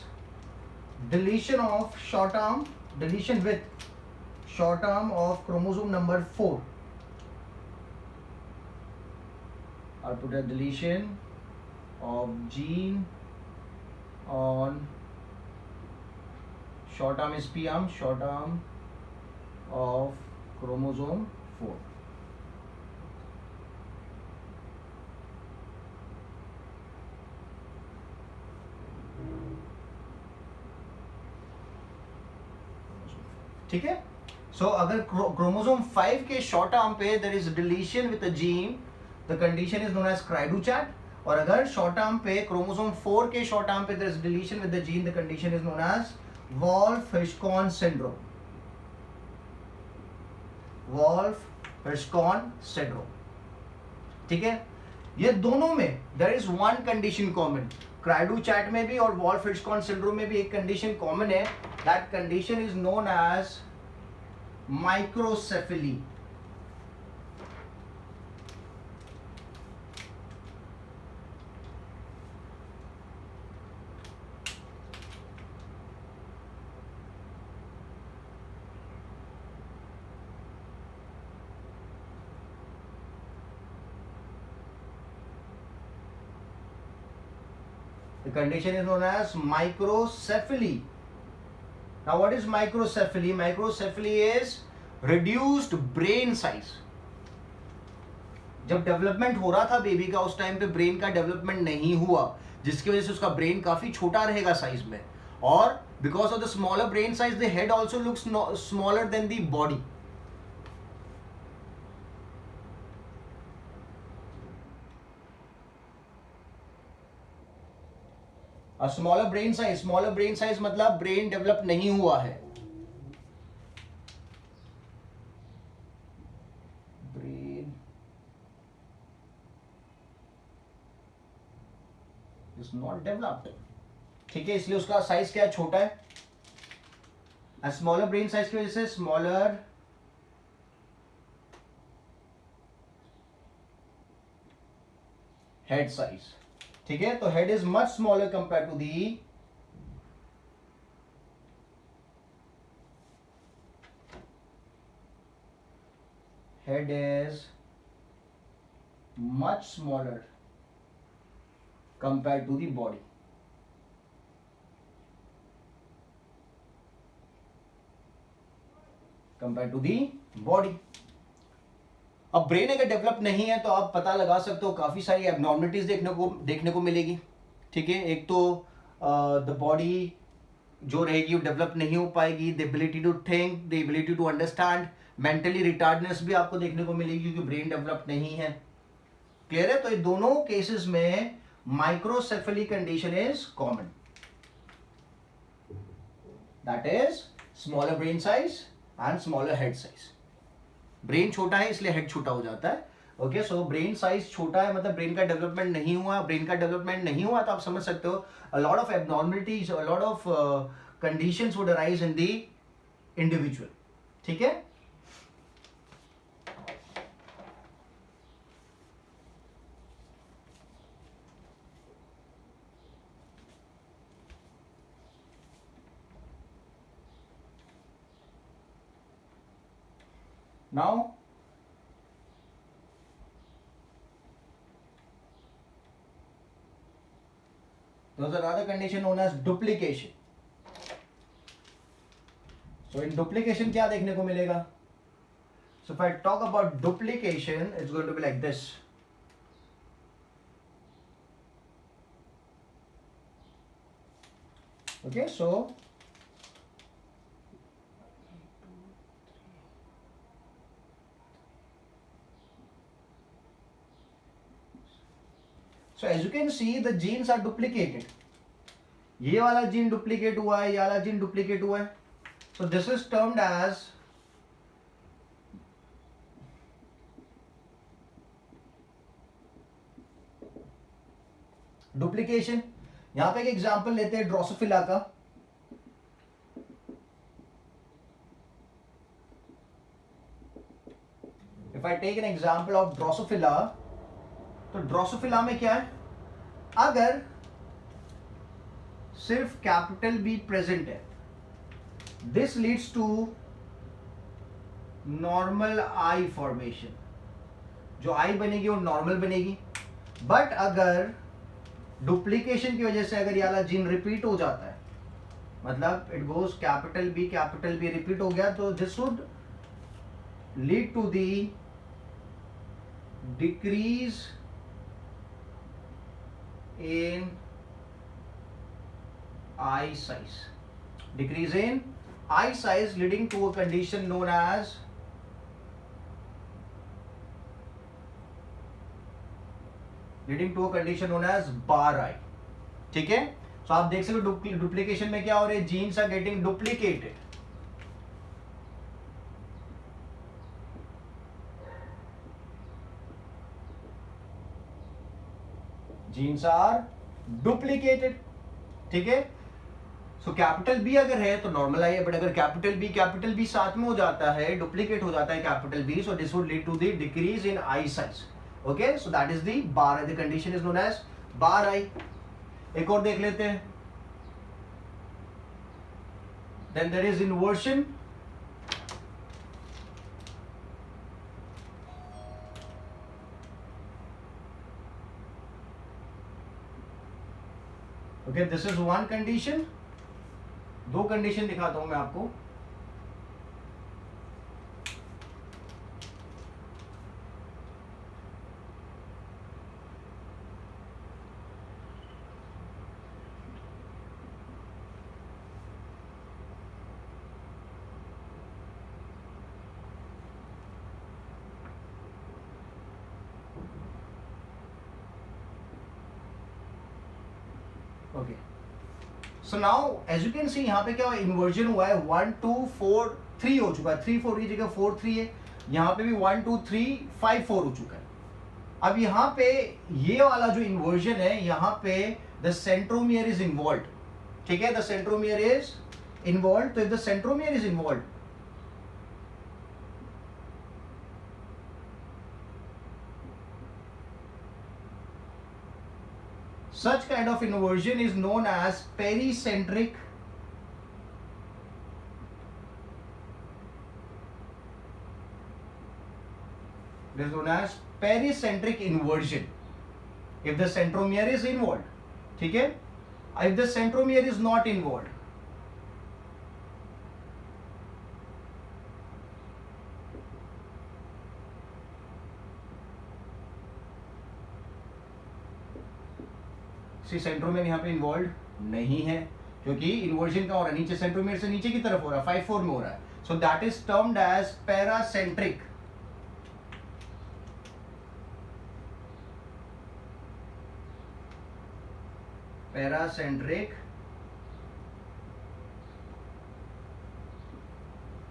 deletion of short arm, deletion with short arm of chromosome number 4. I'll put a deletion of gene on short arm is P arm, short arm of chromosome 4. ठीक है। सो अगर chromosome 5 के short arm पे there is deletion with a gene, the condition is known as cri du chat. और अगर short arm पे chromosome 4 के short arm पे there is deletion with the gene, the condition is known as Wolf Hirschhorn syndrome, Wolf Hirschhorn syndrome, ठीक है। ये दोनों में there is one condition common, cri du chat में भी और वॉल्फ-हिचकॉन सिंड्रोम में भी एक कंडीशन कॉमन है। That condition is known as microcephaly. The condition is known as microcephaly. Now what is microcephaly? Microcephaly is reduced brain size. जब development हो रहा था बेबी का उस टाइम पे ब्रेन का डेवलपमेंट नहीं हुआ, जिसकी वजह से उसका ब्रेन काफी छोटा रहेगा साइज में। और because of the smaller brain size the head also looks smaller than the body. Smaller brain size मतलब ब्रेन डेवलप नहीं हुआ है, ब्रेन इज नॉट डेवलप्ड, ठीक है। इसलिए उसका साइज क्या छोटा है। स्मॉलर ब्रेन साइज की वजह से स्मॉलर हेड साइज, ठीक है। तो head is much smaller compare to the head is much smaller compared to the body. Compared to the body. अब ब्रेन अगर डेवलप नहीं है तो आप पता लगा सकते हो काफी सारी एबनॉर्मलिटीज देखने को मिलेगी, ठीक है। एक तो द बॉडी जो रहेगी वो डेवलप नहीं हो पाएगी, the ability to think, the ability to understand, mentally retardness भी आपको देखने को मिलेगी क्योंकि ब्रेन डेवलप नहीं है। क्लियर है। तो ये दोनों केसेस में microcephaly condition is common, that is smaller brain size and smaller head size. Brain छोटा है इसलिए हेड छोटा हो जाता है, ओके। सो ब्रेन साइज छोटा है मतलब ब्रेन का डेवलपमेंट नहीं हुआ। ब्रेन का डेवलपमेंट नहीं हुआ तो आप समझ सकते हो a lot of abnormalities, a lot of conditions would arise in the individual, ठीक है। Now there's another condition known as duplication. So in duplication क्या देखने को मिलेगा? So if I talk about duplication, it's going to be like this. Okay, so as you can see the genes are duplicated. ये वाला gene duplicate हुआ है, ये वाला जीन डुप्लीकेट हुआ है. So this is termed as duplication. यहां पे एक एग्जांपल लेते हैं ड्रोसोफिला का. If I take an example of drosophila, तो ड्रोसोफिला में क्या है, अगर सिर्फ कैपिटल बी प्रेजेंट है, this leads to normal eye formation. जो आई बनेगी वो नॉर्मल बनेगी. बट अगर डुप्लीकेशन की वजह से अगर ये वाला जीन रिपीट हो जाता है, मतलब it goes capital B repeat हो गया, तो this would lead to the decrease in eye size. Decrease in eye size leading to a condition known as bar eye. ठीक है. तो आप देख सकते हो डुप्लीकेशन में क्या हो रहा है, genes are getting duplicated. Genes are duplicated. ठीक है. सो कैपिटल बी अगर है तो नॉर्मल आई है, बट अगर कैपिटल बी साथ में हो जाता है, डुप्लीकेट हो जाता है capital B, so this would lead to the decrease in eye size. Okay, so that is the bar eye. The condition is known as bar eye. एक और देख लेते हैं. Then there is inversion. Okay, this is one condition. दो condition दिखाता हूं मैं आपको. Okay, so now as you can see यहाँ पे क्या इन्वर्जन हुआ है. 1 2 4 3 हो चुका है. 3 4 की जगह 4 3 है. यहाँ पे भी 1 2 3 5 4 हो चुका है. अब यहाँ पे ये वाला जो इन्वर्जन है, यहाँ पे द सेंट्रोमियर इज इन्वॉल्व. ठीक है, द सेंट्रोमियर इज इन्वॉल्व. तो if the centromere is involve, such kind of inversion is known as pericentric inversion if the centromere is involved. ठीक है. if the centromere is not involved, C centromere यहाँ पे involve नहीं है, क्योंकि inversion का हो रहा है नीचे, सेंट्रोमियर से नीचे की तरफ हो रहा है, 5 4 में हो रहा है. So that is termed as paracentric. Paracentric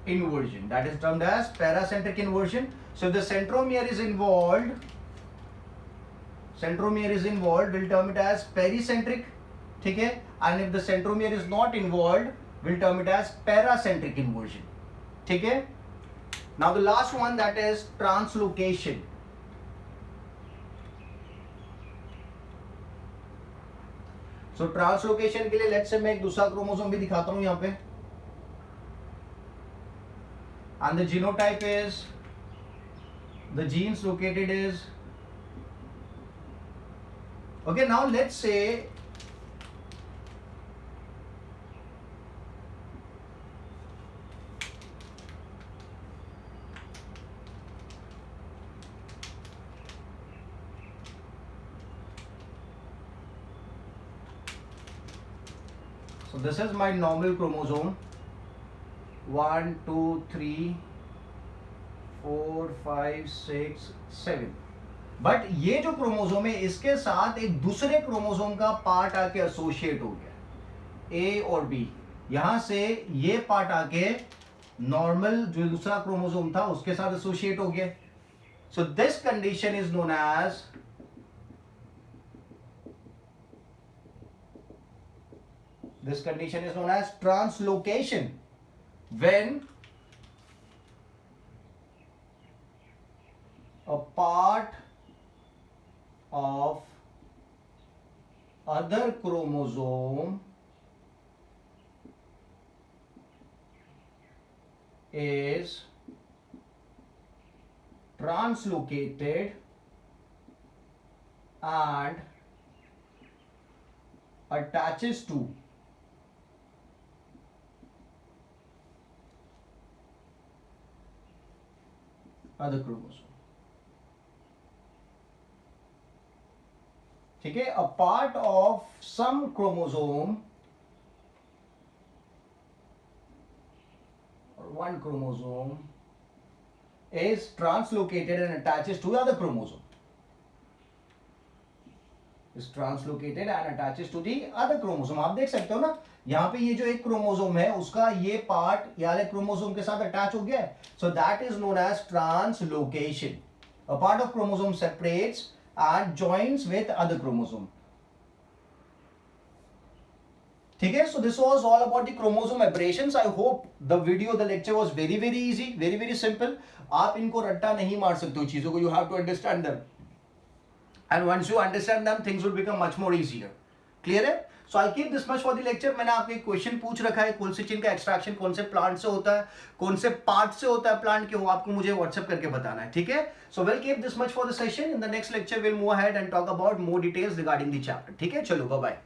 inversion. That is termed as paracentric inversion. So if the centromere is involved, we'll term it as pericentric. ठीक है. And if the centromere is not involved, we'll term it as paracentric inversion. ठीक है. Now the last one, that is translocation. So translocation के लिए let's say मैं एक दूसरा chromosome भी दिखाता हूं यहाँ पे. And the genotype is, the genes located is, okay, now let's say So this is my normal chromosome. 1 2 3 4 5 6 7. But ये जो क्रोमोसोम है इसके साथ एक दूसरे क्रोमोसोम का पार्ट आके एसोसिएट हो गया, ए और बी. यहां से ये पार्ट आके नॉर्मल जो दूसरा क्रोमोसोम था उसके साथ एसोसिएट हो गया. So this condition is known as translocation. when a part of other chromosome is translocated and attaches to other chromosome. ठीक है, a part of some chromosome or one chromosome is translocated and attaches to the other chromosome. Is translocated and attaches to the other chromosome. आप देख सकते हो ना, यहाँ पे ये जो एक क्रोमोसोम है उसका ये पार्ट वाले क्रोमोसोम के साथ अटैच हो गया है. So that is known as translocation. A part of chromosome separates and joins with other chromosome. ठीक है, so this was all about the chromosome aberrations. I hope the video, the lecture was very very easy, very very simple. आप इनको रट्टा नहीं मार सकते हो चीजों को. You have to understand them, and once you understand them things will become much more easier. Clear है? So I'll keep this much for the lecture. मैंने आपको एक क्वेश्चन पूछ रखा है, कोलसिचिन का एक्सट्रैक्शन कौन से प्लांट से होता है, कौन से पार्ट से होता है प्लांट के, वो आपको मुझे व्हाट्सएप करके बताना है. ठीक है, so we'll keep this much for the session. In the next lecture we'll move ahead and talk about more details regarding the chapter. ठीक है, चलो बाय बाय.